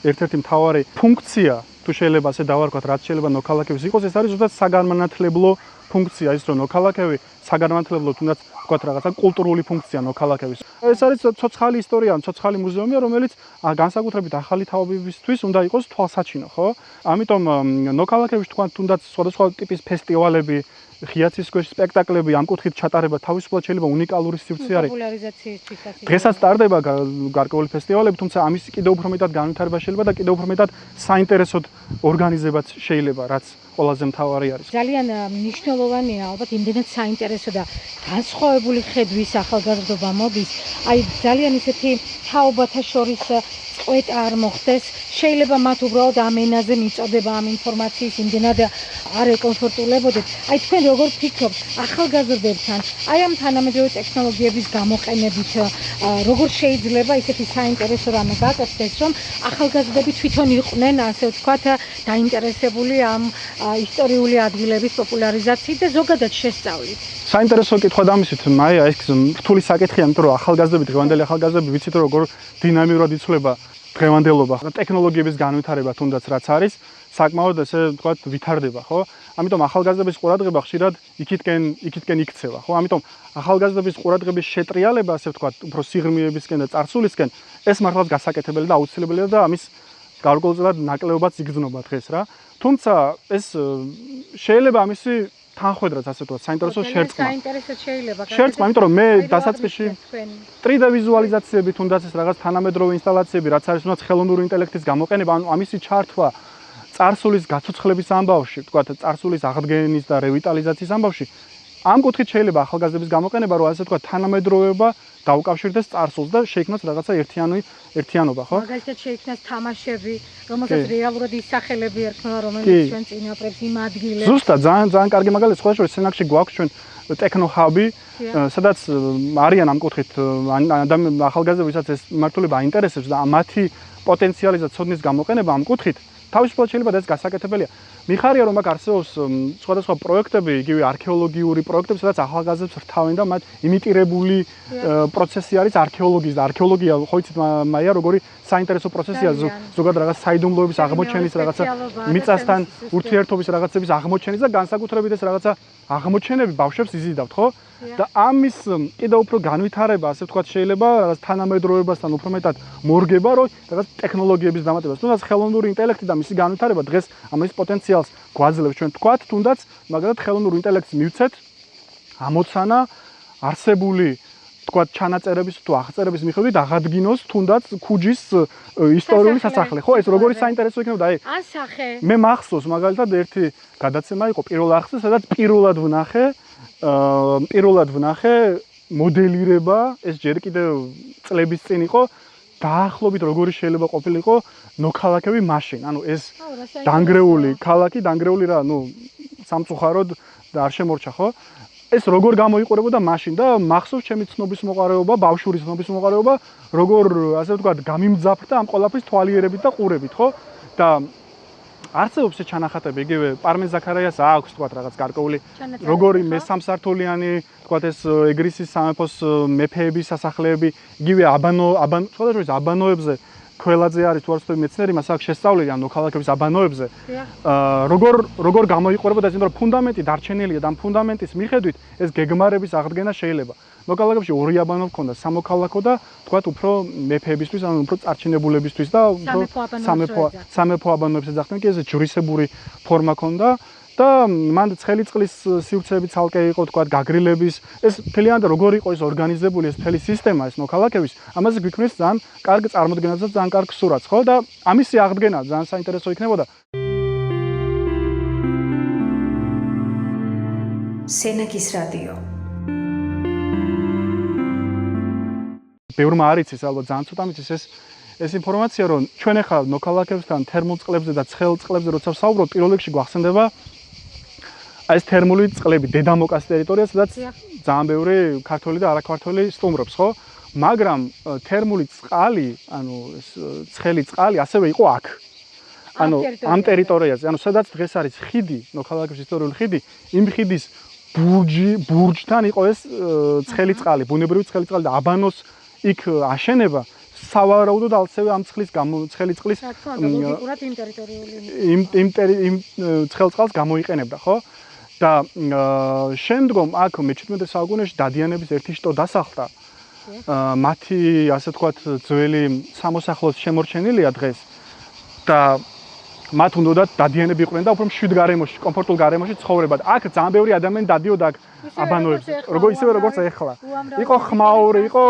ერთ-ერთი მთავარი ფუნქცია, თუ შეიძლება ასე დავარქვათ, რაც შეიძლება ნოქალაქევის იყოს, ეს არის ზუსტად საგანმანათლებლო ფუნქცია, ის რომ ნოქალაქევი საგანმანათლებლო თუნდაც ვთქვათ რაღაცა კულტურული ფუნქცია ნოქალაქევის. ეს არის ცოცხალი ისტორია, ცოცხალი მუზეუმია, რომელიც განსაკუთრებით ახალი თაობებისთვის უნდა იყოს თვალსაჩინო, ხო? ამიტომ ნოქალაქევის თუნდაც სხვადასხვა ტიპის ფესტივალები, ღია ცის ქვეშ სპექტაკლები ამ კუთხით ჩატარება თავისუფლად შეიძლება უნიკალური სივრცე არის. პოპულარიზაციისთვისაც. დღესაც ტარდება გარკვეული ფესტივალები, თუმცა ამის კიდევ უფრო მეტად განვითარება შეიძლება და კიდევ უფრო მეტად საინტერესოდ ორგანიზებაც შეიძლება, რაც ყველაზე მთავარი არის. ძალიან მნიშვნელოვანია ალბათ იმდენად საინტერესო და განსხვავებული ხედვის ახალგაზრდობა მოდის. აი ძალიან ისეთი თაობათა შორის წყვეტა არ მოხდეს. შეიძლება მათ უბრალოდ ამ ენაზე მიწოდება ამ ინფორმაციის იმდენად არ ეკომფორტულებოდეთ. აი თქვენ როგორ ფიქრობთ ახალგაზრდებთან, აი ამ თანამედროვე ტექნოლოგიების გამოყენებით როგორ შეიძლება ისეთი საინტერესო რამე გაკეთდეს, რომ ახალგაზრდები თვითონ იყვნენ, ასე ვთქვათ, დაინტერესებული ამ ისტორიული ადგილების პოპულარიზაციით და ზოგადად შესწავლით. საინტერესო კითხვა დამისვით, მაია, ეს რთული საკითხია, იმიტომ რომ ახალგაზრდები, დღევანდელი ახალგაზრდები ვიცით რომ როგორ დინამიურად იცვლება დღევანდელობა, ტექნოლოგიების განვითარება თუნდაც რაც არის, საკმაოდ ესე ვთქვათ ვითარდება, ხო? ამიტომ ახალგაზრდების ყურადღება ხშირად იქითკენ იქცევა, ხო? ამიტომ ახალგაზრდების ყურადღების შეტრიალება, ასე ვთქვათ, უფრო სიღრმეებისკენ და წარსულისკენ, ეს მართლაც გასაკეთებელი და აუცილებელია და ამის გარკვეულწილად ნაკლებობაც იგრძნობა დღეს რა. თუმცა ეს შეიძლება ამისი თანხwebdriver's ასე ვთქვათ, საინტერესო შერწყმა. საინტერესო შეიძლება. შერწყმა, იმიტომ რომ მე დასაწყისში 3D ვიზუალიზაციები თუნდაც ეს რაღაც თანამედროვე ინსტალაციები, რაც არის თუნდაც ხელოვნური ინტელექტის გამოყენება, ანუ ამისი ჩართვა წარსულის გაცოცხლების ამბავში, ვთქვათ, წარსულის აღდგენის და რევიტალიზაციის ამბავში. ამ კუთხით შეიძლება ახალგაზრდების გამოყენება, რომ ასე ვთქვათ, თანამედროვეობა დაუკავშირდეს წარსულს და შეიქმნას რაღაცა ერთიანობა, ხო? მაგალითად შეიქმნას თამაშები, რომელსაც რეალურად ისახელები ერქმევა, რომელიც ჩვენ წინაპრებს იმ ადგილებს. ზუსტად, ძალიან კარგი მაგალითი, სხვა შორის სენაკში გვაქვს ჩვენ ტექნოჰაბი, სადაც არიან ამ კუთხით ახალგაზრდები, ვისაც ეს მართლობა აინტერესებს და მათი პოტენციალი და ცოდნის გამოყენება ამ კუთხით თავისუფლად შეიძლება და ეს გასაკეთებელია. მიხარია რომ აქ არსებობს სხვადასხვა პროექტები, იგივე არქეოლოგიური პროექტები, სადაც ახალგაზრდებს რთავენ და მათ იმიტირებული პროცესი არის არქეოლოგიის და არქეოლოგია, ხო იცით მაია, როგორი საინტერესო პროცესია ზოგადად რაღაც საიდუმლოების აღმოჩენის, რაღაცა მიწასთან ურთიერთობის რაღაცების აღმოჩენის და განსაკუთრებით ეს რაღაცა აღმოჩენები ბავშვებს იზიდავთ, ხო? და ამის კიდევ უფრო განვითარება, ასე ვთქვათ, შეიძლება რაღაც თანამედროვეობასთან უფრო მეტად მორგება, რომ რაღაც ტექნოლოგიების დამატებას, თუნდაც ხელოვნური ინტელექტი და მისი განვითარება დღეს ამის პოტენციალს გვაძლევს ჩვენ ვთქვათ, თუნდაც მაგალითად ხელოვნურ ინტელექტს მივცეთ ამოცანა არსებული ვთქვათ ჩანაწერების თუ აღწერების მიხედვით აღადგინოს თუნდაც ქუჯის ისტორიული სასახლე, ხო? ეს როგორი საინტერესო იქნება და აი ან სახე. მე მახსოვს მაგალითად ერთი გადაცემა იყო პირველ არხზე, სადაც პირველად ვნახე მოდელირება, ეს ჯერ კიდევ წლების წინ იყო, დაახლოებით როგორი შეიძლება ყოფილიყო ნოქალაქევი მაშინ. ანუ ეს დანგრეული ქალაქი, დანგრეული რა, სამწუხაროდ და არ შემორჩა, ხო? ეს როგორ გამოიყურებოდა მაშინ და მახსოვს ჩემი ცნობის მოყარეობა, ბავშვური ცნობის მოყარეობა, როგორ ასე ვთქვათ, გამიმძაფრდა ამ ყველაფრის თვალიერებით და ყურებით, ხო? და არსებობს ეს ჩანახატები, იგივე პარმენ ზაქარაიას აქვს თქვათ რაღაც გარკვეული როგორი მესამსართულიანი თქვათ ეს ეგრისის სამეფოს მეფეების სასახლეები, იგივე აბანოებზე ქველაძე არის თუ არ ვთქვი მეცნიერი, მას აქვს შესწავლილი ამ ნოქალაქევის აბანოებზე. როგორ გამოიყურებოდა ეს, იმიტომ რომ ფუნდამენტი დარჩენილია და ამ ფუნდამენტის მიხედვით ეს გეგმარების აღდგენა შეიძლება. ნოქალაქებში ორი აბანო ჰქონდა, სამოქალაქო და თქვათ უფრო მეფეებისთვის, ანუ უფრო წარჩინებულებისთვის და უფრო სამეფო აბანოებს ეძახდნენ, კი ეს ჯვრისებური ფორმა ჰქონდა და მან ცხელი წყლის სივრცეები ცალკე იყო, თქვათ გაგრილების, ეს მთლიანად როგორ იყო ეს ორგანიზებული, ეს მთელი სისტემა, ეს ნოქალაქევის, ამაზე გვიქმნის ძალიან კარგ წარმოდგენას და ძალიან კარგ სურათს, ხო? და ამისი აღდგენა ძალიან საინტერესო იქნებოდა. სენაკის რადიო. ბევრმა არ იცის, ალბათ ძალიან ცოტა მიცის ეს ინფორმაცია, რომ ჩვენ ახლა ნოქალაქევსთან თერმულ წყლებზე და ცხელ წყლებზე როცა ვსაუბრობთ, პირველ რიგში გვახსენდება ეს თერმული წყლები, დედამოკას ტერიტორია, სადაც ძალიან ბევრი ქართველი და არაქართველი სტუმრობს, ხო? მაგრამ თერმული წყალი, ანუ ეს ცხელი წყალი ასევე იყო აქ. ანუ ამ ტერიტორიაზე, ანუ სადაც დღეს არის ხიდი, ნოქალაქევის ისტორიული ხიდი, იმ ხიდის ბურჯთან იყო ეს ცხელი წყალი, ბუნებრივი ცხელი წყალი და აბანოს იქ აშენება სავარაუდოდ ასევე ამ ცხელი წყლის ლოგიკურად იმ ტერიტორიული იმ ცხელ წყალს გამოიყენებდა, ხო? და შემდგომ აქ მე-17 საუკუნეში დადიანების ერთი შტო დასახლდა. მათი, ასე ვთქვათ, ძველი სამოსახლოს შემორჩენილია დღეს და მათ უნდათ დადიანები იყვნენ და უფრო მშვიდ გარემოში, კომფორტულ გარემოში ცხოვრებად. აქ ძალიან ბევრი ადამიანი დადიოდა აქ აბანოებს, ისევე როგორც ეხლა. იყო ხმაური, იყო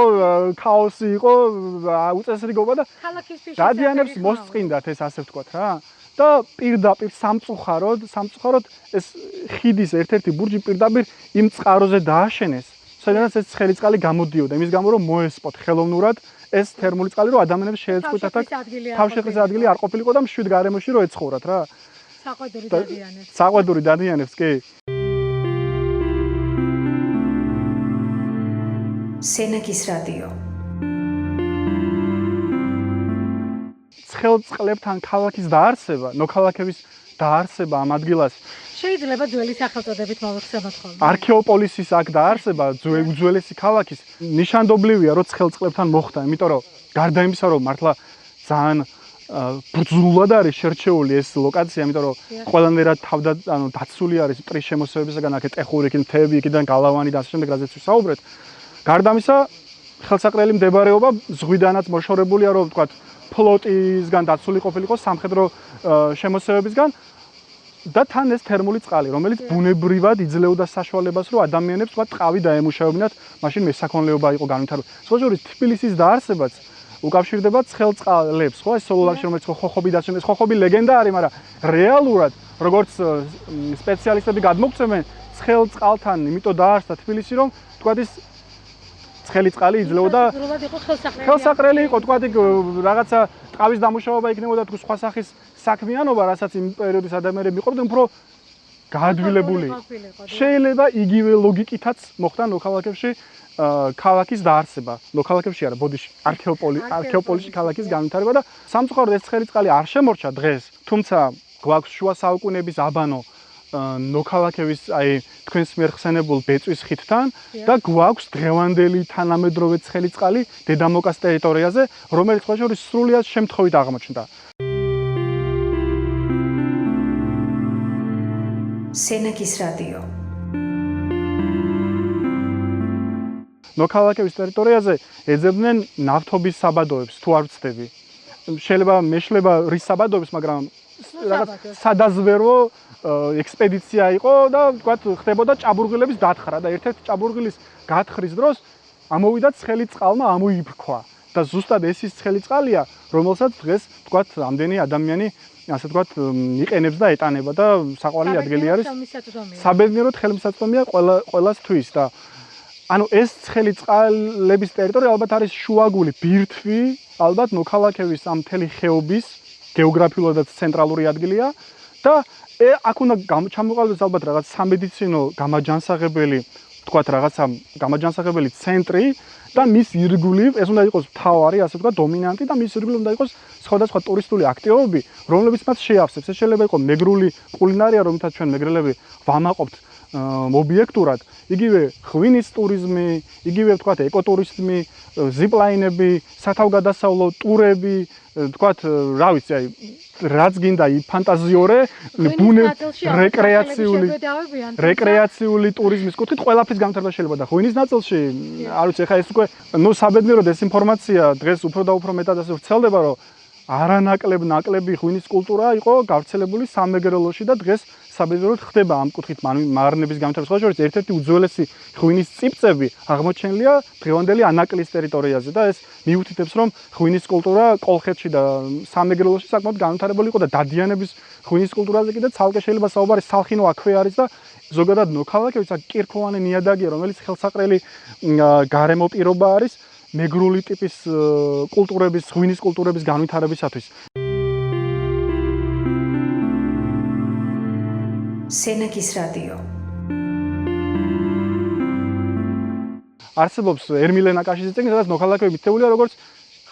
ქაოსი, იყო უწესრიგობა და დადიანებს მოსწყინდათ ეს ასე ვთქვათ რა. და პირდაპირ სამწუხაროდ ეს ხიდის ერთ-ერთი ბურჯი პირდაპირ იმ წყაროზე დააშენეს, სადაც ეს ცხელი წყალი გამოდიოდა, იმის გამო რომ მოესპოთ ხელოვნურად ეს თერმული წყალი, რომ ადამიანებს შეეწყვიტათ აქ თავშეყრის ადგილი არ ყოფილიყო და მშვიდ გარემოში რომ ეცხოვრათ რა. საყვედური დადიანებს კი. სენაკის რადიო. ცხელ წყლებთან ქალაქის დაარსება, ნოქალაქების დაარსება ამ ადგილას შეიძლება ძველი სახელწოდებით მოვიხსენოთ ხოლმე. არქეოპოლისის აქ დაარსება, უძველესი ქალაქის ნიშანდობლივია, რომ ცხელ წყლებთან მოხდა, იმიტომ რომ გარდა იმისა, რომ მართლა ძალიან ბრძულად არის შერჩეული ეს ლოკაცია, იმიტომ რომ ყველანაირად დაცული არის მტრის შემოსევებისაგან, აქ ტეხური, იქ მთები, იქიდან გალავანი და ასე შემდეგ, რაზეც ვისაუბრეთ. გარდა ამისა, ხელსაყრელი მდებარეობა ზღვიდანაც მოშორებულია, რომ ვთქვათ, ფლოტისგან დაცული ყოფილიყო სამხედრო შემოსევებისგან და თან ეს თერმული წყალი, რომელიც ბუნებრივად იძლეოდა საშუალებას, რომ ადამიანებს თქვა ტყავი დაემუშავებინათ, მაშინ მესაქონლეობა იყო განვითარებული. სხვა შორის თბილისის დაარსებაც უკავშირდება ცხელ წყალებს, ხო? ეს სოლოლაკში რომელიც ხოხობი დაცემენ, ეს ხოხობი ლეგენდა არის, მაგრამ რეალურად, როგორც სპეციალისტები გადმოგწევენ, ცხელ წყალთან, იმიტომ დაარსდა თბილისი, რომ თქვა ის ცხელი წყალი იძლეოდა ხელსაყრელი იყო, თქვა რაღაცა ტყავის დამუშავება იქნებოდა თუ სხვა სახის საქმიანობა, რასაც იმ პერიოდის ადამიანები იყვნენ, უფრო გაადვილებული. შეიძლება იგივე ლოგიკითაც მოხდა ნოქალაქებში ქალაქის დაარსება. ნოქალაქებში არა, ბოდიში, არქეოპოლისში ქალაქის განვითარება და სამწუხაროდ ეს ცხელი წყალი არ შემორჩა დღეს, თუმცა გვაქვს შუა საუკუნეების აბანო ნოქალაქების თქვენს მიერ ხსენებულ ბეწვის ხიდთან და გვაქვს დღევანდელი თანამედროვე ცხელი წყალი დედამოკას ტერიტორიაზე, რომელიც სხვა შორის სრულიად შემთხვევით აღმოჩნდა. სენაკის რადიო. ნოქალაქების ტერიტორიაზე ეძებდნენ ნავთობის საბადოებს, თუ არ ვცდები. შეიძლება მეშლება რის საბადოებს, მაგრამ რაღაც სადაზვერო ექსპედიცია იყო და ვთქვათ, ხდებოდა ჭაბურღილების დათხრა და ერთ-ერთი ჭაბურღილის გათხრის დროს ამოვიდა ცხელი წყალმა, ამოიფრქვა და ზუსტად ეს ის ცხელი წყალია, რომელსაც დღეს ვთქვათ, ამდენი ადამიანი ასე ვთქვათ, იყენებს და ეტანება და საყვარელი ადგილი არის. საბედნიეროდ ხელმისაწვდომია ყველასთვის და ანუ ეს ცხელი წყალების ტერიტორია ალბათ არის შუაგული ბირთვი, ალბათ ნოქალაქების ამ მთელი ხეობის გეოგრაფიულადაც ცენტრალური ადგილია და აქ უნდა ჩამოყალიბდეს ალბათ რაღაც სამედიცინო გამაჯანსაღებელი, ვთქვათ, რაღაცა გამაჯანსაღებელი ცენტრი და მის ირგვლივ ეს უნდა იყოს მთავარი, ასე ვთქვათ, დომინანტი და მის ირგვლივ უნდა იყოს სხვადასხვა ტურისტული აქტივობები, რომლებიც მათ შეავსებს. ეს შეიძლება იყოს მეგრული კულინარია, რომელთაც ჩვენ მეგრელები ვამაყობთ ობიექტურად, იგივე ღვინის ტურიზმი, იგივე ვთქვათ, ეკოტურიზმი, ზიპლაინები, სათავგადასავლო ტურები, ვთქვათ, რა ვიცი, რაც გინდა ფანტაზიორე, რეკრეაციული ტურიზმის კუთხით ყველაფრის განვითარება შეიძლება და ღვინის ნაწილში, არ ვიცი, ეხლა ეს უკვე, საბედნიეროდ ეს ინფორმაცია დღეს უფრო და უფრო მეტად ასე ვრცელდება, რომ არანაკლები ღვინის კულტურა იყო გავრცელებული სამეგრელოში და დღეს საბედნიეროდ ხდება ამ კუთხით მარნების განვითარება. სხვა შორის ერთ-ერთი უძველესი ღვინის წიფწები აღმოჩენილია დღევანდელი ანაკლის ტერიტორიაზე და ეს მიუთითებს, რომ ღვინის კულტურა კოლხეთში და სამეგრელოში საკმაოდ განვითარებული იყო და დადიანების ღვინის კულტურაზე კიდე ცალკე შეიძლება საუბარი სალხინო აქვე არის და ზოგადად ნოქალაქებიც აქ კირქვოვანი ნიადაგია, რომელიც ხელსაყრელი გარემო პირობა არის მეგრული ტიპის კულტურების, ღვინის კულტურების განვითარებისათვის. სენაკის რადიო. არსებობს ერმილე ნაკაშიძის წიგნი, სადაც ნოქალაქები მითებულია როგორც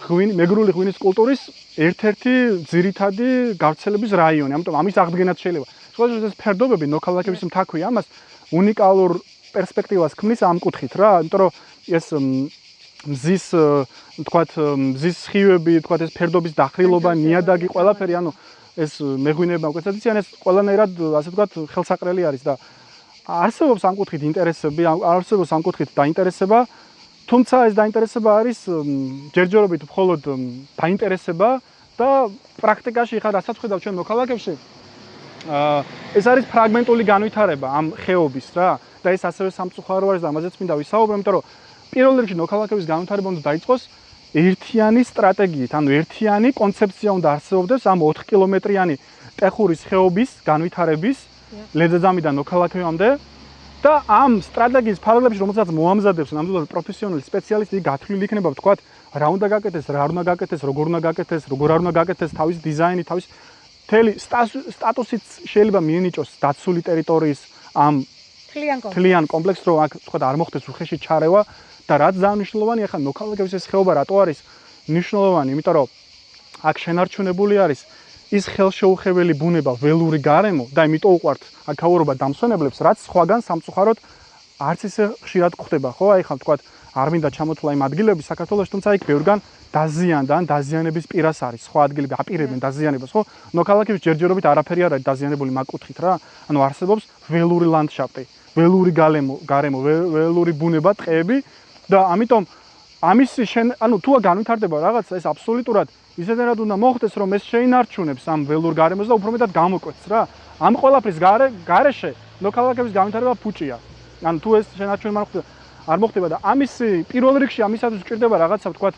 მეგრული ღვინის კულტურის ერთ-ერთი ძირითადი გავრცელების რაიონი. ამიტომ ამის აღდგენაც შეიძლება. სხვა შორის ეს ფერდობები ნოქალაქების მთაქვია, ამას უნიკალურ პერსპექტივას ქმნის ამ კუთხით რა, იმიტომ რომ ეს მზის თქვათ მზის სხივები, თქვათ ეს ფერდობის დახრილობა, ნიადაგი, ყველაფერი, ანუ ეს მეღვინეებმა უკეთეს იციან, ეს ყველანაირად ასე ვთქვათ ხელსაყრელი არის და არსებობს ამ კუთხით ინტერესები, არსებობს ამ კუთხით დაინტერესება, თუმცა ეს დაინტერესება არის ჯერჯერობით მხოლოდ დაინტერესება და პრაქტიკაში ხარ რასაც ხედავ ჩვენ მოქალაქეებში ეს არის ფრაგმენტული განვითარება ამ ხეობის რა და ეს ასევე სამწუხარო არის და ამაზეც მინდა ვისაუბრო, იმიტომ რომ პირველ რიგში მოქალაქეების განვითარება უნდა დაიწყოს ერთიანი სტრატეგიით, ანუ ერთიანი კონცეფცია უნდა არსებობდეს ამ 4 კილომეტრიანი ტეხურის ხეობის განვითარების ლეძაძამიდან მოქალაქეებამდე და ამ სტრატეგიის ფარგლებში რომელსაც მოამზადებს ნამდვილად პროფესიონალი სპეციალისტი გათვლილი იქნება ვთქვათ რა უნდა გაკეთდეს, რა არ უნდა გაკეთდეს, როგორ უნდა გაკეთდეს, როგორ არ უნდა გაკეთდეს, თავის დიზაინი, თავის მთელი სტატუსით შეიძლება მიენიჭოს დაცული ტერიტორიის ამ თლიან კომპლექსს, რომ აქ ვთქვათ არ მოხდეს უხეში ჩარევა და რაც ძალიან მნიშვნელოვანია, ხა მოქალაქეების ეს ხეობა რატო არის მნიშვნელოვანი, იმიტომ რომ აქ შენარჩუნებული არის ის ხელშეუხებელი ბუნება, ველური გარემო და იმიტომ უყვართ აქაურობა დამსვენებლებს, რაც სხვაგან სამწუხაროდ არც ისე ხშირად გვხდება, ხო? აი ხა ვთქვათ არ მინდა ჩამოთვლა იმ ადგილები საქართველოში, თუმცა იქ ბევრგან დაზიანდა ან დაზიანების პირას არის, სხვა ადგილები აპირებენ დაზიანებას, ხო? მოქალაქეების ჯერჯერობით არაფერი არ არის დაზიანებული მაგ კუთხით რა. ანუ არსებობს ველური ლანდშაფტი, ველური გარემო, ველური ბუნება, ტყეები და ამიტომ ამის ანუ თუ განვითარდება რაღაცა ეს აბსოლუტურად ისედაც უნდა მოხდეს, რომ ეს შეინარჩუნებს ამ ველურ გარემოს და უფრო მეტად გამოკვეთს რა. ამ ყველაფრის გარეშე მოქალაქეების განვითარება ფუჭია. ანუ თუ ეს შენარჩუნება არ მოხდება და ამის პირველ რიგში ამისათვის გვჭირდება რაღაცა ვთქვათ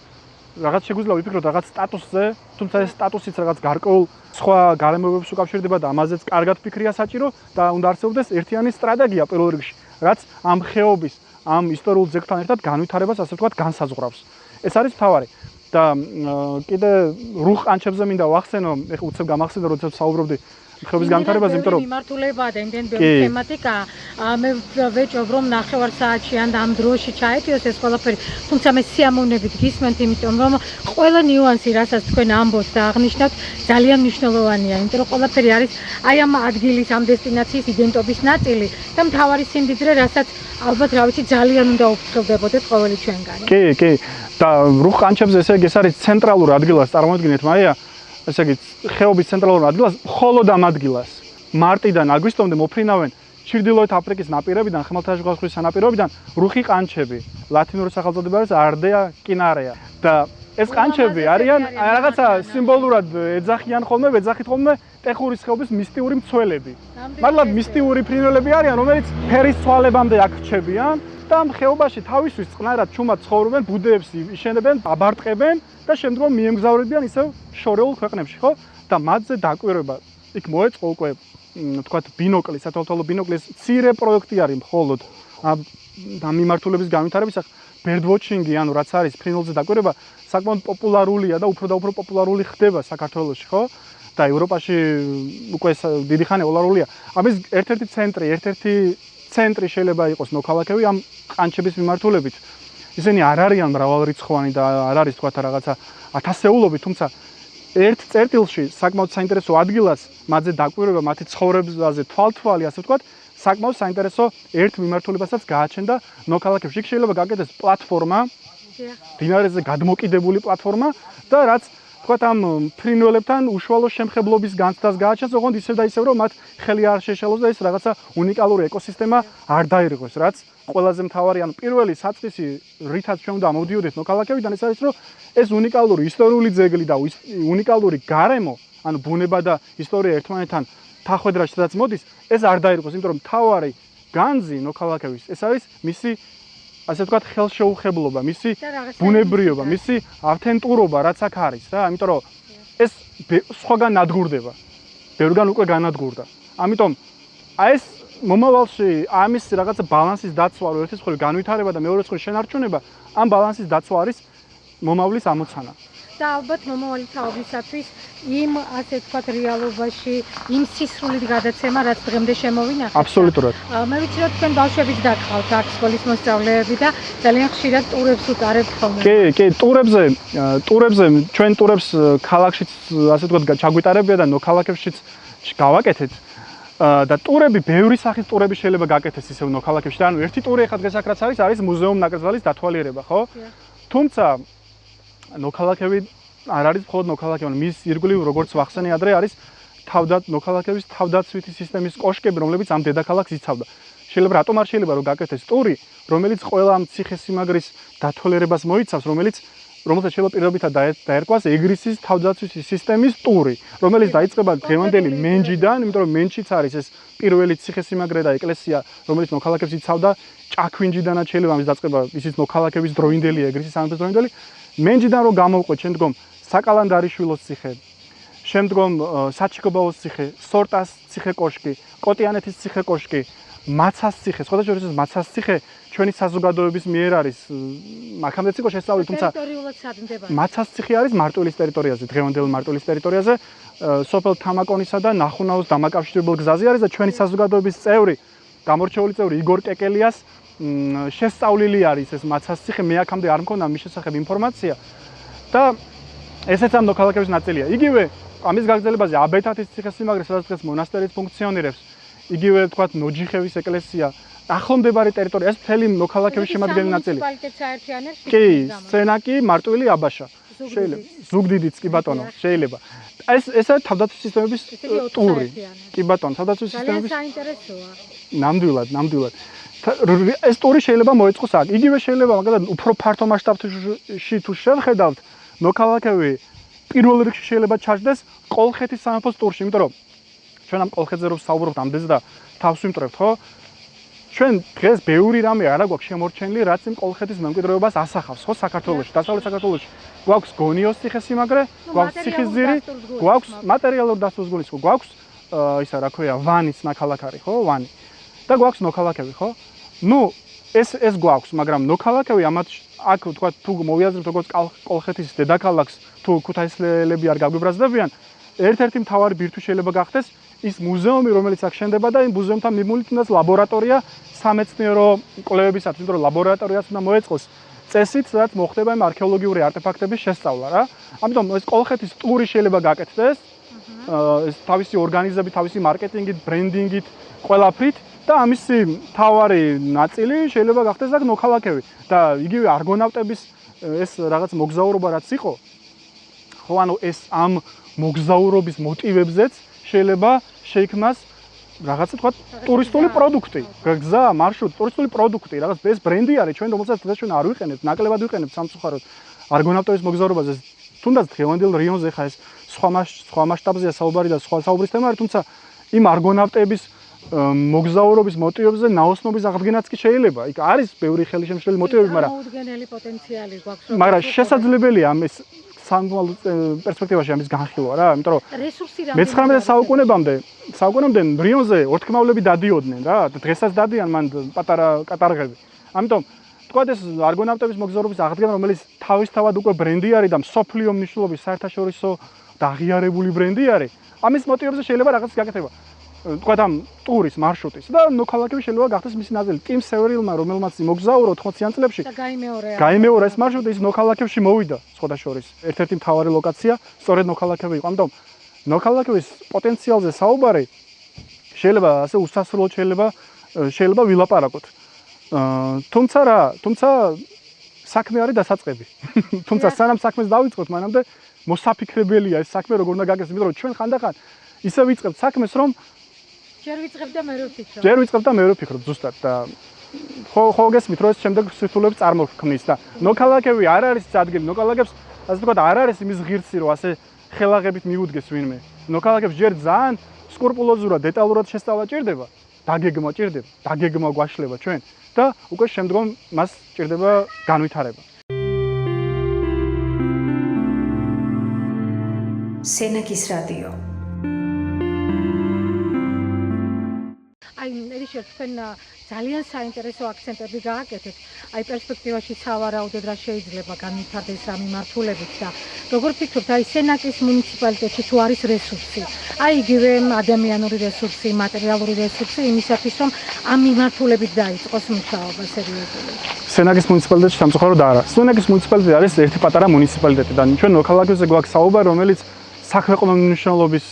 რაღაც შეგვიძლია ვიფიქროთ რაღაც სტატუსზე, თუმცა ეს სტატუსიც რაღაც გარკვეულ სხვა გარემოებებს უკავშირდება და ამაზეც კარგად ფიქრია საჭირო და უნდა არსებობდეს ერთიანი სტრატეგია პირველ რიგში, რაც ამ ხეობის, ამ ისტორიულ ძეგლთან ერთად განვითარებას ასე ვთქვათ განსაზღვრავს. ეს არის მთავარი. და კიდე რუხ ყანჩებზე მინდა ვახსენო, ეხლა უცებ გამახსენდა, როდესაც საუბრობდი ხეობის განვითარებაზე, იმიტომ რომ მიმართულებაა და იმდენ ბევრი თემატიკა, მე ვეჭობ რომ ნახევარ საათში ან ამ დროში ჩაეტიოს ეს ყველაფერი, თუმცა მე სიამოვნებით გისმენთ, იმიტომ რომ ყველა ნიუანსი, რასაც თქვენ ამბობთ და აღნიშნავთ, ძალიან მნიშვნელოვანია, იმიტომ რომ ყველაფერი არის აი ამ ადგილის, ამ დესტინაციის იდენტობის ნაწილი და მთავარი სიმდიდრე, რასაც ალბათ რა ვიცი ძალიან უნდა უფრთხილდებოდეთ ყოველი ჩვენგანი. კი. და რუხ ყანჩებზე ესე იგი ეს არის ცენტრალურ ადგილას წარმოადგენთ, მაია ესე იგი ხეობის ცენტრალურ ადგილას, მხოლოდ ამ ადგილას მარტიდან აგვისტომდე მოფრინავენ ჩრდილოეთ აფრიკის ნაპირებიდან, ხმელთაშუა ზღვის სანაპიროებიდან რუხი ყანჩები. ლათინური სახელწოდება არის არტეა კინარეა და ეს ყანჩები არიან რაღაცა სიმბოლურად ეძახიან ხოლმე, ვეძახით ხოლმე ტეხურის ხეობის მისტიური მცველები. მართლა მისტიური ფრინველები არიან, რომელიც ფერის ცვალებამდე აქ რჩებიან და ამ ხეობაში თავისთვის წყნარად ჩუმად ცხოვრობენ, ბუდეებს იშენებენ, აბარტყებენ და შემდგომ მიემგზავრებიან ისევ შორეულ ქვეყნებში, ხო? და მათზე დაკვირვება იქ მოეწყო უკვე ვთქვათ ბინოკლი, სათვალთვალო ბინოკლის მცირე პროექტი არის მხოლოდ ამ მიმართულების განვითარების bird watching-ი, ანუ რაც არის ფრინველზე დაკვირვება, საკმაოდ პოპულარულია და უფრო პოპულარული ხდება საქართველოში, ხო? და ევროპაში უკვე დიდი ხანია პოპულარულია. ამის ერთ-ერთი ცენტრი შეიძლება იყოს მოქალაქეები ამ ყანჩების მიმართულებით. ისინი არ არიან მრავალრიცხოვანი და არ არის თქვათ რაღაცა ათასეულობით, თუმცა ერთ წერტილში საკმაოდ საინტერესო ადგილას მათზე დაკვირვება, მათი ცხოვრებაზე თვალთვალი, ასე ვთქვათ, საკმაოდ საინტერესო ერთ მიმართულებასაც გააჩნდა მოქალაქეებში. იქ შეიძლება გაკეთდეს პლატფორმა, დინარეზე გადმოკიდებული პლატფორმა და რაც ვთქვათ ამ ფრინველებთან უშუალო შემხებლობის განცდას გააჩენს, ოღონდ ისევ და ისევ რომ მათ ხელი არ შეშალოს და ეს რაღაცა უნიკალური ეკოსისტემა არ დაირღვეს, რაც ყველაზე მთავარი, ანუ პირველი საწყისი რითაც ჩვენ უნდა მოვდიოდეთ მოქალაქეებიდან ეს არის, რომ ეს უნიკალური ისტორიული ძეგლი და უნიკალური გარემო, ანუ ბუნება და ისტორია ერთმანეთთან თახვედრაში სადაც მოდის, ეს არ დაირღვეს, იმიტომ რომ მთავარი განძი მოქალაქეების ეს არის მისი ასე ვთქვათ ხელშეუხებლობა, მისი ბუნებრიობა, მისი ავთენტურობა, რაც აქ არის რა, იმიტომ რომ ეს სხვაგან ნადგურდება. ბევრგან უკვე განადგურდა. ამიტომ აი ეს მომავალში ამის რაღაცა ბალანსის დაცვა, რომ ერთის მხრივ განვითარება და მეორე მხრივ შენარჩუნება, ამ ბალანსის დაცვა არის მომავლის ამოცანა. და ალბათ მომავალი თაობისათვის იმ ასე ვთქვათ რეალობაში იმ სისრულით გადაცემა, რაც დღემდე შემოვინახეთ. აბსოლუტურად. მე ვიცი რომ თქვენ ბავშვებით დაგყავთ აქ სკოლის მოსწავლეები და ძალიან ხშირად ტურებს უტარებთ ხოლმე. კი, ტურებზე ჩვენ ტურებს ქალაქშიც ასე ვთქვათ ჩაგვიტარებია და ნოქალაქებშიც გავაკეთეთ. და ტურები, ბევრი სახის ტურები შეიძლება გაკეთდეს ისევ ნოქალაქებში. ანუ ერთი ტური ახლა დღეს აქ რაც არის მუზეუმ ნაკრძალის დათვალიერება, ხო? თუმცა ნოქალაქები არ არის მხოლოდ ნოქალაქები, მის ირგვლივ როგორც ვახსენე ადრე არის ნოქალაქების თავდაცვითი სისტემის კოშკები, რომლებიც ამ დედაქალაქს იცავდა. შეიძლება რატომ არ შეიძლება რომ გაკეთდეს ტური, რომელიც ყველა ამ ციხესიმაგრის დათვალიერებას მოიცავს, რომელსაც შეიძლება პირობითად დაერკვას ეგრისის თავდაცვითი სისტემის ტური, რომელიც დაიწყება დღევანდელი მენჯიდან, იმიტომ რომ მენჯიც არის ეს პირველი ციხესიმაგრე და ეკლესია, რომელიც ნოქალაქებს იცავდა, ჭაქვინჯიდანაც შეიძლება ამის დაწყება, ისიც ნოქალაქების დროინდელი ეგრისის სამეფოს დროინდელი. მენჯიდან რომ გამოვყვეთ, შემდგომ საკალანდარიშვილოს ციხე, შემდგომ საჩიკობაოს ციხე, სორტას ციხე კოშკი, კოტიანეთის ციხე კოშკი, მაცას ციხე, სხვადასხვა ეს მაცას ციხე ჩვენი საზოგადოების მიერ არის აქამდეც იყო შესწავლილი, თუმცა მაცას ციხე არის მარტვილის ტერიტორიაზე, დღევანდელ მარტვილის ტერიტორიაზე, სოფელ თამაკონისა და ნახუნაოს დამაკავშირებელ გზაზე არის და ჩვენი საზოგადოების წევრი, გამორჩეული წევრი იგორ კეკელიას შესწავლილი არის ეს მაცას ციხე, მე აქამდე არ მქონდა მის შესახებ ინფორმაცია და ესეც ამ ნოქალაქების ნაწილია. იგივე ამის გაგრძელებაზე აბეთათის ციხესიმაგრე, სადაც დღეს მონასტერიც ფუნქციონირებს, იგივე თქვათ ნოჯიხევის ეკლესია, ახლომდებარე ტერიტორია, ეს მთელი ნოქალაქების შემადგენელი ნაწილია. კი, სცენაკი, მარტვილი, აბაშა. შეიძლება. ზუგდიდიც კი ბატონო, შეიძლება. ესა თავდაცვის სისტემების ტური. კი ბატონო, თავდაცვის სისტემების საინტერესოა. ნამდვილად. ეს ტური შეიძლება მოეწყოს აქ. იგივე შეიძლება, მაგალითად, უფრო ფართო მასშტაბში თუ შევხედავთ, ნოქალაქები პირველ რიგში შეიძლება ჩაჯდეს კოლხეთის სამეფოს ტურში, იმიტომ რომ ჩვენ ამ კოლხეთზე რომ საუბრობთ ამდენს და თავს ვიმტრევთ, ხო? ჩვენ დღეს ბევრი რამე არა გვაქვს შემორჩენილი, რაც იმ კოლხეთის მემკვიდრეობას ასახავს, ხო, საქართველოში, დასავლეთ საქართველოში. გვაქვს გონიოს ციხესიმაგრე, გვაქვს ციხისძირი, გვაქვს მატერიალურ დასუსგულის, ხო, გვაქვს ისა რა ქვია, ვანის ნაქალაქარი, ხო, ვანი. და გვაქვს ნოქალაქები, ხო? ნუ ეს გვაქვს, მაგრამ ნოქალაქები ამათ აქ თქვა თუ მოვიაზრებთ როგორც კოლხეთის დედაქალაქს, თუ ქუთაისლელები არ გაგვიბრაზდებიან, ერთ-ერთი მთავარი ბირთვი შეიძლება გახდეს ის მუზეუმი, რომელიც აქ შენდება და იმ მუზეუმთან მიმულით უნდა ლაბორატორია სამეცნიერო კვლევებისათვის, იმიტომ რომ ლაბორატორიაც უნდა მოეწყოს წესით, სადაც მოხდება იმ არქეოლოგიური არტეფაქტების შესწავლა რა. ამიტომ ეს კოლხეთის ტური შეიძლება გაკეთდეს, ეს თავისი ორგანიზებით, თავისი მარკეტინგით, ბრენდინგით, ყველაფრით და ამისი მთავარი ნაწილი შეიძლება გახდეს აქ ნოქალაქები და იგივე არგონავტების ეს რაღაც მოგზაურობა რაც იყო, ხო, ანუ ეს ამ მოგზაურობის მოტივებზეც შეიძლება შეიქმნას რაღაცა თქვა ტურისტული პროდუქტი, გზა, მარშრუტი, ტურისტული პროდუქტი, რაღაც ეს ბრენდი არის ჩვენ რომელსაც დღეს ჩვენ არ ვიყენებთ, ნაკლებად ვიყენებთ სამწუხაროდ არგონავტების მოგზაურობაზე. თუნდაც დღევანდელ რიონზე ხა ეს სხვა მასშტაბზეა საუბარი და სხვა საუბრის თემა არის, თუმცა იმ არგონავტების მოგზაურობის მოტივებზე ნაოსნობის აღდგენაც კი შეიძლება. იქ არის ბევრი ხელშემშლელი მოტივები, მაგრამ მოუდგენელი პოტენციალი გვაქვს. მაგრამ შესაძლებელია ამის სამვალ პერსპექტივაში ამის განხილვა რა, იმიტომ რომ რესურსი მე-19 საუკუნემდე რიონზე ორთქმავლები დადიოდნენ რა, დღესაც დადიან მან პატარა კატარღები. ამიტომ თქვა ეს არგონავტების მოგზაურობის აღდგენა, რომელიც თავისთავად უკვე ბრენდი არის და მსოფლიო მნიშვნელობის საერთაშორისო და აღიარებული ბრენდი არის, ამის მოტივებზე შეიძლება რაღაც გაკეთება. თქვა ამ ტურის მარშრუტის და ნოქალაქები შეიძლება გახდეს მისი ნაწილი. ტიმ სევრილმა, რომელმაც მოგზაურო 80-იან წლებში და გაიმეორა ეს მარშრუტი, ის ნოქალაქებში მოვიდა სხვადასხვა. ერთ-ერთი მთავარი ლოკაცია სწორედ ნოქალაქები იყო. ამიტომ ნოქალაქების პოტენციალზე საუბარი შეიძლება ასე უსასრულოდ შეიძლება ვილაპარაკოთ. თუმცა საქმე არის დასაწყები. თუმცა სანამ საქმეს დავიწყოთ, მანამდე მოსაფიქრებელია ეს საქმე როგორ უნდა გაკეთდეს, იმიტომ რომ ჩვენ ხანდახან ისე ვიწყებთ საქმეს, რომ ჯერ ვიწყებ და მე ვფიქრობ ზუსტად და ხო გესმით რომ ეს შემდეგ სირთულეებს წარმოქმნის და ნოქალაქები არ არის წადგილი, ნოქალაქებს ასე ვთქვათ არ არის იმის ღირსი რომ ასე ხელაღებით მიუდგეს ვინმე. ნოქალაქებს ჯერ ძალიან სკრუპულოზურად, დეტალურად შესწავლა ჭირდება, დაგეგმა გვაშლება ჩვენ და უკვე შემდგომ მას ჭირდება განვითარება. სენაკის რადიო. აი, ერიშე თქვენ ძალიან საინტერესო აქცენტები გააკეთეთ. აი, პერსპექტივაში სავარაუდოდ რა შეიძლება განვითარდეს რა მიმართულებით და როგორ ფიქრობთ, აი, სენაკის მუნიციპალიტეტში თუ არის რესურსი? აი, იგივე ადამიანური რესურსი, მატერიალური რესურსი იმისათვის, რომ ამ მიმართულებით დაიწყოს მუშაობა სერიოზული. სენაკის მუნიციპალიტეტში სამწუხაროდ არა. სენაკის მუნიციპალიტეტი არის ერთი პატარა მუნიციპალიტეტი და ჩვენ ნოქალაქებზე გვაქვს საუბარი, რომელიც საქვეყნო მნიშვნელობის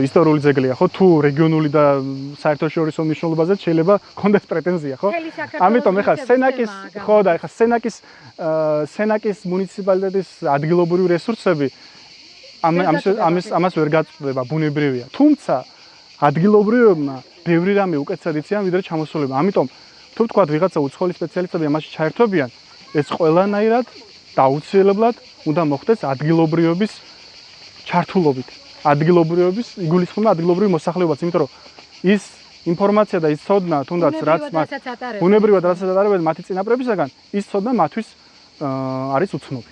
ისტორიული ძეგლია, ხო? თუ რეგიონული და საერთაშორისო მნიშვნელობაზე შეიძლება კონდეს პრეტენზია, ხო? ამიტომ ეხლა სენაკის, ხო და ეხლა სენაკის მუნიციპალიტეტის ადგილობრივი რესურსები ამას ვერ გაწყვეტება, ბუნებრივია. თუმცა ადგილობრივებმა ბევრი რამე უკეთესად იციან ვიდრე ჩამოსულები. ამიტომ თუ თქვა ვიღაცა უცხოელი სპეციალისტები ამაში ჩაერთვებიან, ეს ყველანაირად დაუცილებლად უნდა მოხდეს ადგილობრივების ჩართულობით. ადგილობრივების იგულისხმება ადგილობრივი მოსახლეობაც, იმიტომ რომ ის ინფორმაცია და ის ცოდნა, თუნდაც რაც მათ ბუნებრივად რასაც ატარებენ მათი წინაპრებისაგან, ის ცოდნა მათთვის არის უცნობი.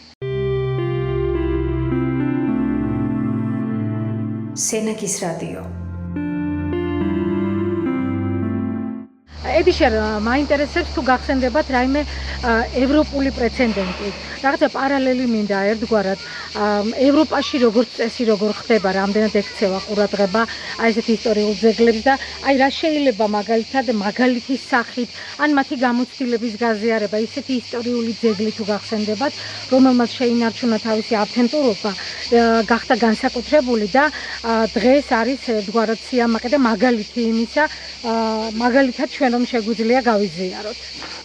სენაკის რადიო. ედიშერ, მაინტერესებს თუ გახსენდებათ რაიმე ევროპული პრეცედენტი. რაღაცა პარალელი მინდა ერთგვარად ევროპაში როგორც წესი როგორ ხდება, რამდენად ექცევა ყურადღება აი ესეთი ისტორიულ ძეგლებს და აი რა შეიძლება მაგალითად მაგალითის სახით ან მათი გამოცდილების გაზიარება, ისეთი ისტორიული ძეგლი თუ გახსენდებათ, რომელმაც შეინარჩუნა თავისი ავთენტურობა, გახდა განსაკუთრებული და დღეს არის ერთგვარად სიამაყე და მაგალითი იმისა, მაგალითად ჩვენ რომ შეგვიძლია გავიზიაროთ.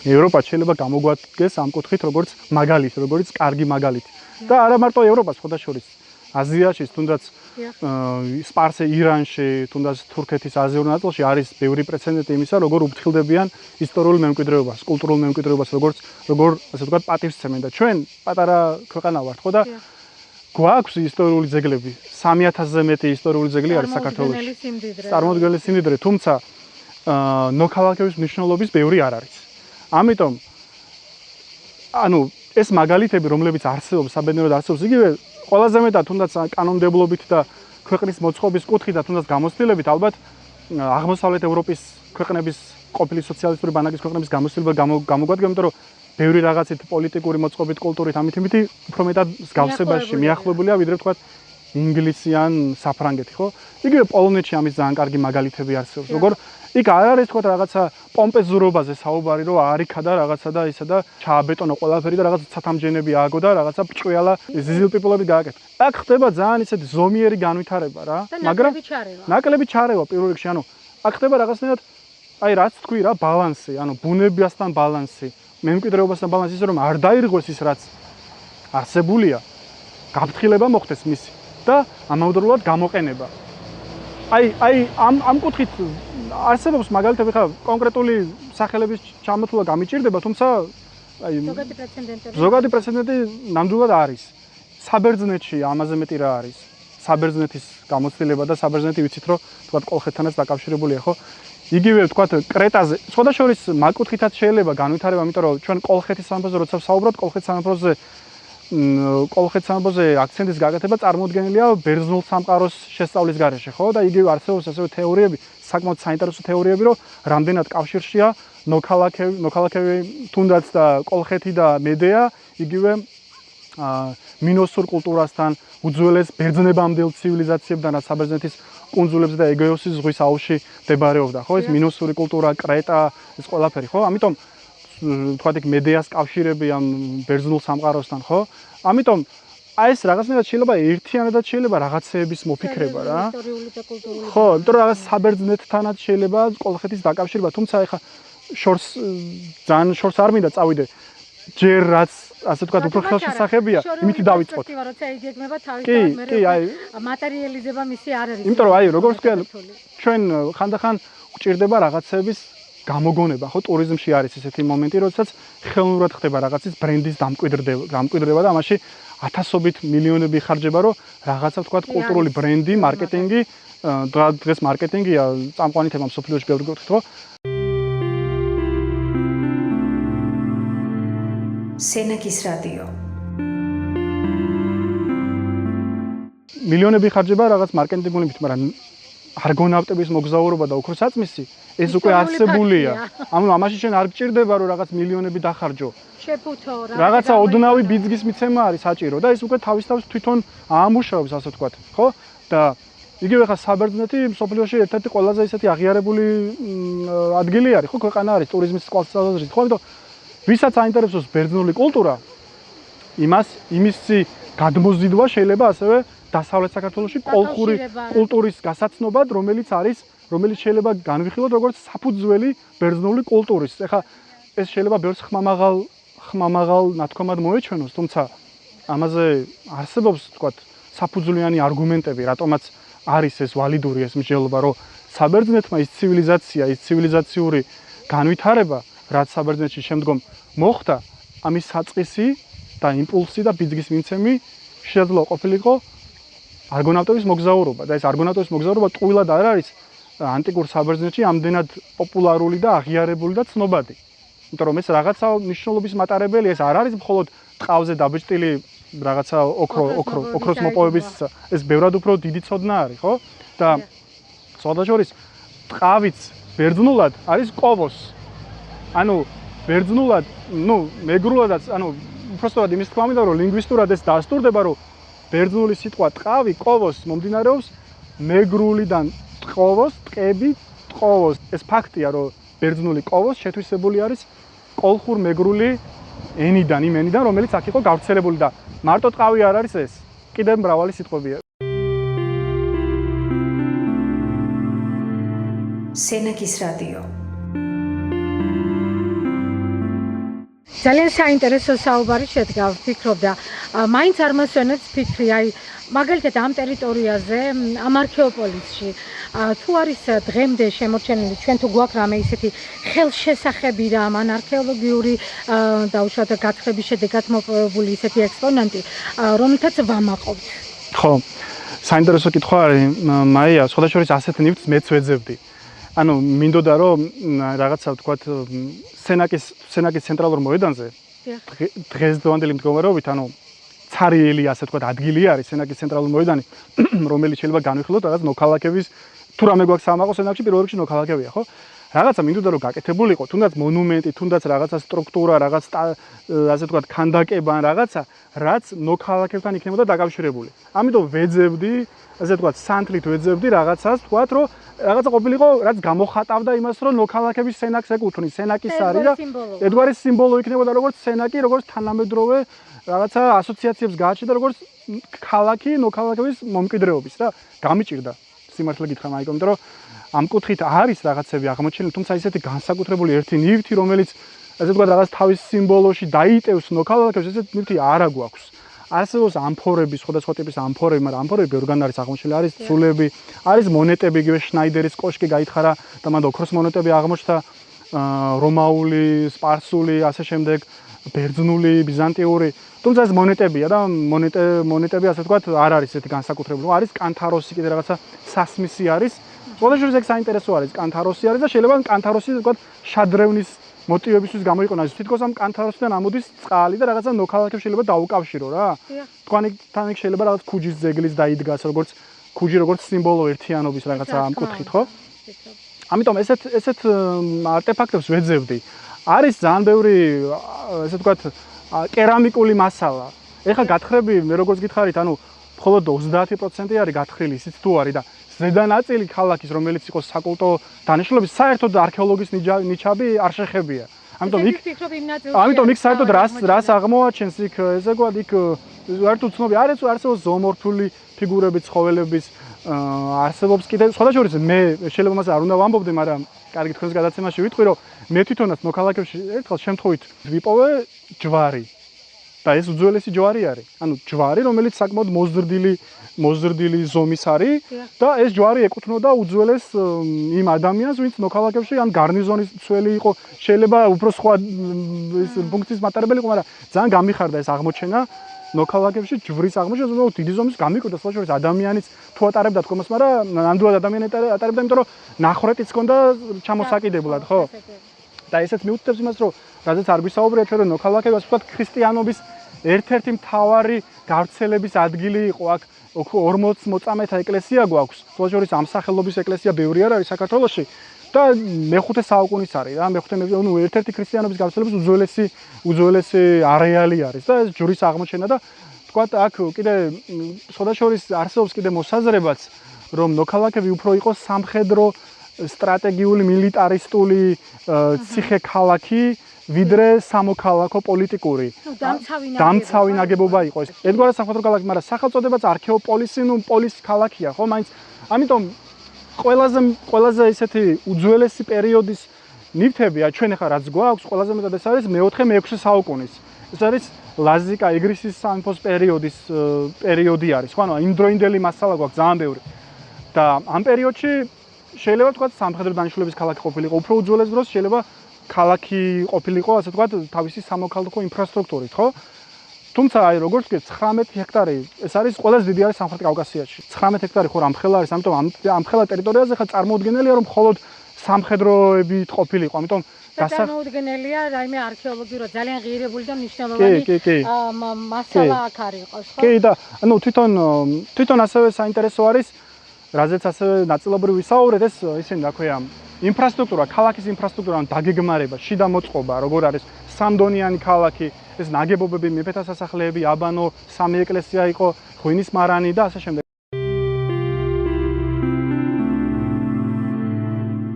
ევროპა შეიძლება გამოგვადგეს ამ კუთხით როგორც მაგალითი, როგორც კარგი მაგალითი. და არა მარტო ევროპას, ხოდაშორის აზიაში, თუნდაც სპარსე ირანში, თუნდაც თურქეთის აზიურ ნაწილში არის ბევრი პრეცედენტი იმისა, როგორ უფრთხილდებიან ისტორიულ მემკვიდრეობას, კულტურულ მემკვიდრეობას, როგორ ასე ვთქვათ, პატივსცემენ და ჩვენ პატარა ქვეყანა ვართ, ხო და გვაქვს ისტორიული ძეგლები, 3000-ზე მეტი ისტორიული ძეგლი არის საქართველოში. წარმოუდგენელი სიმდიდრე, თუმცა ნოქალაქების მნიშვნელობის ბევრი არ არის. ამიტომ ანუ ეს მაგალითები, რომლებიც არსებობს, საბედნიეროდ არსებობს, იგივე ყველაზე მეტად თუნდაც კანონმდებლობით და ქვეყნის მოწყობის კუთხით და თუნდაც გამოცდილებით, ალბათ აღმოსავლეთ ევროპის ქვეყნების ყოფილი სოციალისტური ბანაკის ქვეყნების გამოცდილება გამოგვადგა, იმიტომ რომ ბევრი რაღაცით პოლიტიკური მოწყობით, კულტურით, ამით უფრო მეტად მსგავსებაში მიახლოებულია, ვიდრე ვთქვათ ინგლისი ან საფრანგეთი, ხო? იგივე პოლონეთში ამის ძალიან კარგი მაგალითები არსებობს. როგორ იქ არ არის თქვა რაღაცა პომპეზურობაზე საუბარი, რომ არიქა და რაღაცა და ისა და ჩააბეტონო ყველაფერი და რაღაც ცათამჯენები ააგო და რაღაცა ბრჭყვიალა ზიზილპიპულები გააკეთო. აქ ხდება ძალიან ისეთი ზომიერი განვითარება რა, მაგრამ ნაკლები ჩარევა პირველ რიგში, ანუ აქ ხდება რაღაცნაირად აი რაც თქვი რა, ბალანსი, ანუ ბუნებასთან ბალანსი, მემკვიდრეობასთან ბალანსი, ისე რომ არ დაირღვეს ის რაც არსებულია, გაფრთხილება მოხდეს მისი და ამავდროულად გამოყენება. აი ამ კუთხით არსებობს მაგალითად ხა კონკრეტული სახელების ჩამოთვლა გამიჭირდება, თუმცა აი ზოგადი პრეცედენტი ნამდვილად არის. საბერძნეთში ამაზე მეტი რა არის. საბერძნეთის გამოცდილება და საბერძნეთი ვიცით რომ თქვათ კოლხეთთანაც დაკავშირებულია, ხო? იგივე თქვათ კრეტაზე, სხვადასხვა მაგკუთხითაც შეიძლება განვითარება, იმიტომ რომ ჩვენ კოლხეთის სამეფოზე როცა ვსაუბრობთ, კოლხეთის სამეფოზე აქცენტის გაკეთება წარმოუდგენელია ბერძნულ სამყაროს შესწავლის გარეშე, ხო? და იგივე არსებობს ასევე თეორიები, საკმაოდ საინტერესო თეორიები, რომ რამდენად კავშირშია ნოქალაქები, თუნდაც და კოლხეთი და მედეა, იგივე მინოსურ კულტურასთან, უძველეს ბერძნებამდელ ცივილიზაციებთან, რაც საბერძნეთის კუნძულებზე და ეგეოსის ზღვის აუზში მდებარეობდა, ხო? ეს მინოსური კულტურა, კრეტა, ეს ყველაფერი, ხო? ამიტომ თქვათ იქ მედეას კავშირები ამ ბერძნულ სამყაროსთან, ხო? ამიტომ აი ეს რაღაცნაირად შეიძლება ერთიანადაც შეიძლება რაღაცეების მოფიქრება რა. ხო, იმიტომ რომ რაღაც საბერძნეთთანაც შეიძლება კოლხეთის დაკავშირება, თუმცა ეხა ძალიან შორს არ მინდა წავიდე. ჯერ რაც ასე ვთქვათ უფრო ხელშესახებია, იმითი დავიწყოთ. კი, აი მატერიალიზება მისი არ არის. იმიტომ რომ აი როგორც ვთქვი, ჩვენ ხანდახან გვჭირდება რაღაცების გამოგონება, ხო, ტურიზმში არის ესეთი მომენტი, როდესაც ხელოვნურად ხდება რაღაცის ბრენდის დამკვიდრება და ამაში ათასობით მილიონები ხარჯება, რომ რაღაცა ვთქვათ კულტურული ბრენდი, მარკეტინგი, დღეს მარკეტინგია წამყვანი თემა მსოფლიოში ბევრი გქონდათ, ხო? სენაკის რადიო. მილიონები ხარჯება რაღაც მარკეტინგული მით, მაგრამ არგონავტების მოგზაურობა და უფრო საწმისი ეს უკვე არსებულია. ანუ ამაში შენ არ გჭირდება რომ რაღაც მილიონები დახარჯო. შეფუთო რა. რაღაცა ოდნავი ბიძგის მიცემა არის საჭირო და ეს უკვე თავის თვითონ აამუშავებს, ასე ვთქვათ, ხო? და იგივე ხა საბერძნეთი მსოფლიოში ერთ-ერთი ყველაზე ისეთი აღიარებული ადგილი არის, ხო, ქვეყანა არის ტურიზმის წყალსაცავი, ხო, ამიტომ ვისაც აინტერესებს ბერძნული კულტურა, იმისი გადმოზიდვა შეიძლება ასევე დასავლეთ საქართველოში კოლხური კულტურის გასაცნობად, რომელიც შეიძლება განვიხილოთ როგორც საფუძველი ბერძნული კულტურის. ეხლა ეს შეიძლება ბევრს ხმამაღალ ნათქვამად მოეჩვენოს, თუმცა ამაზე არსებობს, თქვათ, საფუძვლიანი არგუმენტები, რატომაც არის ეს ვალიდური ეს მსჯელობა, რომ საბერძნეთმა ის ცივილიზაცია, ის ცივილიზაციური განვითარება, რაც საბერძნეთში შემდგომ მოხდა, ამის საწყისი და იმპულსი და ბიძგის მიმცემი შესაძლოა ყოფილიყო არგონავტების მოგზაურობა და ეს არგონავტების მოგზაურობა ტყუილად არ არის ანტიკურ საბერძნეთში ამდენად პოპულარული და აღიარებული და ცნობადი. იმიტომ რომ ეს რაღაცა მნიშვნელობის მატარებელი, ეს არ არის მხოლოდ ტყავზე დაბეჭდილი რაღაცა ოქროს მოპოვების, ეს ბევრად უფრო დიდი ცოდნა არის, ხო? და სხვადასხვა ტყავიც ბერძნულად არის კოვოს. ანუ ბერძნულად, მეგრულადაც, უბრალოდ იმის თქმა მინდა, რომ ლინგვისტურად ეს დასტურდება, რომ ბერძნული სიტყვა ტყავი, კოვოს მომდინარეობს მეგრულიდან ტყოვოს, ტყები, ტყოვოს. ეს ფაქტია, რომ ბერძნული კოვოს შეთვისებული არის კოლხურ მეგრული ენიდან, იმ ენიდან, რომელიც აქ იყო გავრცელებული და მარტო ტყავი არ არის ეს. კიდევ მრავალი სიტყვებია. სენაკის რადიო. ძალიან საინტერესო საუბარი შედგა, ვფიქრობ და მაინც არ მოსვენებს ფიქრი, მაგალითად ამ ტერიტორიაზე, ამ არქეოპოლისში, თუ არის დღემდე შემორჩენილი, ჩვენ თუ გვაქვს რამე ისეთი ხელშესახები და ამ არქეოლოგიური დაუშვათ გათხრების შედეგად მოპოვებული ისეთი ექსპონანტი, რომელთაც ვამაყობთ. ხო, საინტერესო კითხვა არის, მაია, სხვადასხვა ასეთ ნივთს მეც ვეძებდი. მინდოდა რომ რაღაცა ვთქვათ სენაკის ცენტრალურ მოედანზე დღესდღეობრივი მდგომარეობით, ცარიელი ასე ვთქვათ ადგილი არის სენაკის ცენტრალური მოედანი, რომელიც შეიძლება განვიხილოთ რაღაც ნოქალაქების, თუ რამე გვაქვს სამაყო სენაკში, პირველ რიგში ნოქალაქებია, ხო? რაღაცა მინდოდა რომ გაკეთებულიყო, თუნდაც მონუმენტი, თუნდაც რაღაცა სტრუქტურა, რაღაც ასე ვთქვათ ქანდაკება, რაღაცა, რაც ნოქალაქებთან იქნებოდა დაკავშირებული. ამიტომ ვეძებდი, ასე ვთქვათ, სანთლით ვეძებდი რაღაცას, ვთქვათ, რომ რაღაცა ყოფილიყო, რაც გამოხატავდა იმას, რომ ნოქალაქების სენაკს ეკუთვნის, სენაკის არის და ერთგვარი სიმბოლო იქნებოდა როგორც სენაკი, როგორც თანამედროვე რაღაცა ასოციაციებს გააჩნდა, როგორც ქალაქი ნოქალაქების მომკვიდრეობის და გამიჭირდა სიმართლე გითხრა, მაიკო, იმიტომ რომ ამ კუთხით არის რაღაცები აღმოჩენილი, თუმცა ისეთი განსაკუთრებული ერთი ნივთი, რომელიც ასე ვთქვათ, რაღაც თავის სიმბოლოში დაიტევს ნოქალაქებს, ესეთი ნივთი არა გვაქვს. არსებობს ამფორები, სხვადასხვა ტიპის ამფორები, მაგრამ ამფორები ბევრგან არის აღმოჩენილი, არის ცულები, არის მონეტები, იგივე შნაიდერის კოშკი გაითხარა და მანდ ოქროს მონეტები აღმოჩნდა, რომაული, სპარსული, ასე შემდეგ, ბერძნული, ბიზანტიური. თუმცა ეს მონეტებია და მონეტები ასე ვთქვათ, არ არის ესეთი განსაკუთრებული. არის კანთაროსი, კიდე რაღაცა სასმისი არის. სხვადასხვა ეგ საინტერესო არის, კანთაროსი არის და შეიძლება კანთაროსი ვთქვათ, შადრევნის მოტივებისთვის გამოიყენოს. თითქოს ამ კანთაროსიდან ამოდის წყალი და რაღაცა ნოქალაქებს შეიძლება დაუკავშირო რა. თან იქ შეიძლება რაღაც ქუჯის ძეგლის დაიდგას, როგორც ქუჯი, როგორც სიმბოლო ერთიანობის რაღაცა ამ კუთხით, ხო? ამიტომ ესეთ არტეფაქტებს ვეძებდი. არის ძალიან ბევრი, ესე ვთქვათ, კერამიკული მასალა. ეხლა გათხრები, მე როგორც გითხარით, მხოლოდ 30% არის გათხრილი, ისიც თუ არის და ზედა ნაწილი ქალაქის, რომელიც იყო საკულტო დანიშნულების, საერთოდ არქეოლოგის ნიჩაბი არ შეხებია. ამიტომ იქ საერთოდ რას აღმოაჩენს იქ, ესე ვთქვათ, იქ საერთოდ ცნობი არსებობს ზოომორფული ფიგურები, ცხოველების, არსებობს კიდე სხვადასხვა მე შეიძლება მას არ უნდა ვამბობდე, მაგრამ კარგი თქვენს გადაცემაში ვიტყვი, რომ მე თვითონაც ნოქალაქებში ერთხელ შემთხვევით ვიპოვე ჯვარი. და ეს უძველესი ჯვარი არის. ჯვარი, რომელიც საკმაოდ მოზრდილი ზომის არის და ეს ჯვარი ეკუთვნოდა უძველეს იმ ადამიანს, ვინც ნოქალაქებში ან გარნიზონის მცველი იყო, შეიძლება უფრო სხვა ფუნქციის მატარებელი იყო, მაგრამ ძალიან გამიხარდა ეს აღმოჩენა ნოქალაქებში ჯვრის აღმოჩენა, უბრალოდ დიდი ზომის გამიკვირდა სხვადასხვა ადამიანის თუ ატარებდა თქომას, მაგრამ ნამდვილად ადამიანი ატარებდა, იმიტომ რომ ნახრეტიც ჰქონდა ჩამოსაკიდებლად, ხო? და ესეც მიუთითებს იმას, რომ რადგან არ გვისაუბრია ჩვენ, რომ ნოქალაქები ასე ვთქვათ, ქრისტიანობის ერთ-ერთი მთავარი გავრცელების ადგილი იყო. აქ 40 მოწამეთა ეკლესია გვაქვს. სხვადასხვა ამ სახელობის ეკლესია ბევრი არ არის საქართველოში და მე-5 საუკუნის არის რა. ერთ-ერთი ქრისტიანობის გავრცელების უძველესი არეალი არის და ეს ჯვრის აღმოჩენა და ვთქვათ, აქ კიდე სხვადასხვა არსებობს კიდე მოსაზრებაც, რომ ნოქალაქები უფრო იყო სამხედრო სტრატეგიული, მილიტარისტული ციხე-ქალაქი ვიდრე სამოქალაქო პოლიტიკური დამცავი ნაგებობა იყო ეს. ერთგვარად სამხედრო ქალაქი, მაგრამ სახელწოდებაც არქეოპოლისი, პოლის ქალაქია, ხო? მაინც ამიტომ ყველაზე ისეთი უძველესი პერიოდის ნივთებია ჩვენ ახლა რაც გვაქვს, ყველაზე მეტად ეს არის მე-4-მე-6 საუკუნის. ეს არის ლაზიკა ეგრისის სამეფოს პერიოდი არის, ხო? ანუ იმდროინდელი მასალა გვაქვს ძალიან ბევრი. და ამ პერიოდში შეიძლება ვთქვათ სამხედრო დანიშნულების ქალაქი ყოფილიყო, უფრო უძველეს დროს შეიძლება ქალაქი ყოფილიყო, ასე ვთქვათ, თავისი სამოქალაქო ინფრასტრუქტურით, ხო? თუმცა აი როგორც ვთქვი 19 ჰექტარი ეს არის ყველაზე დიდი არის სამხრეთ კავკასიაში. 19 ჰექტარი ხო რამხელა არის, ამიტომ ამხელა ტერიტორიაზე ხა წარმოუდგენელია რომ მხოლოდ სამხედროებით ყოფილიყო, ამიტომ წარმოუდგენელია რაიმე არქეოლოგიურად ძალიან ღირებული და მნიშვნელოვანი მასალა აქ არ იყოს, ხო? კი და ანუ თვითონ ასევე საინტერესო არის რაზეც ასევე ნაწილობრივ ვისაუბრეთ ეს ისინი რა ქვია ინფრასტრუქტურა, ქალაქის ინფრასტრუქტურა, დაგეგმარება, შიდა მოწყობა, როგორ არის სამდონიანი ქალაქი, ეს ნაგებობები, მეფეთა სასახლეები, აბანო, სამი ეკლესია იყო, ღვინის მარანი და ასე შემდეგ.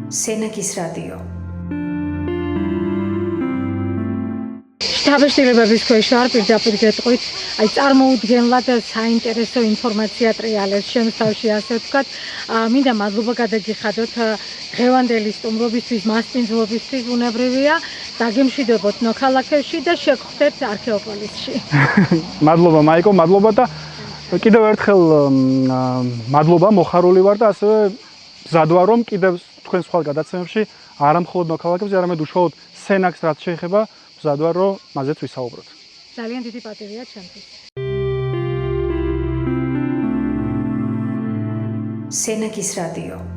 სენაკის რადიო. შთაბეჭდილებების ქვეშ ვარ, პირდაპირ გეტყვით, აი წარმოუდგენლად საინტერესო ინფორმაცია ტრიალებს ჩემს თავში, ასე ვთქვათ. მინდა მადლობა გადაგიხადოთ დღევანდელი სტუმრობისთვის, მასპინძლობისთვის, უნებრივია, დაგემშვიდობოთ ნოქალაქევში და შეგხვდეთ არქეოპოლისში. მადლობა მაიკო, მადლობა და კიდევ ერთხელ მადლობა, მოხარული ვარ და ასევე მზად ვარ რომ კიდევ თქვენ სხვა გადაცემებში არა მხოლოდ ნოქალაქებზე, არამედ უშუალოდ სენაკს რაც შეეხება მზად ვარ რომ მაზეც ვისაუბროთ. ძალიან დიდი პატივია ჩემთვის. სენაკის რადიო.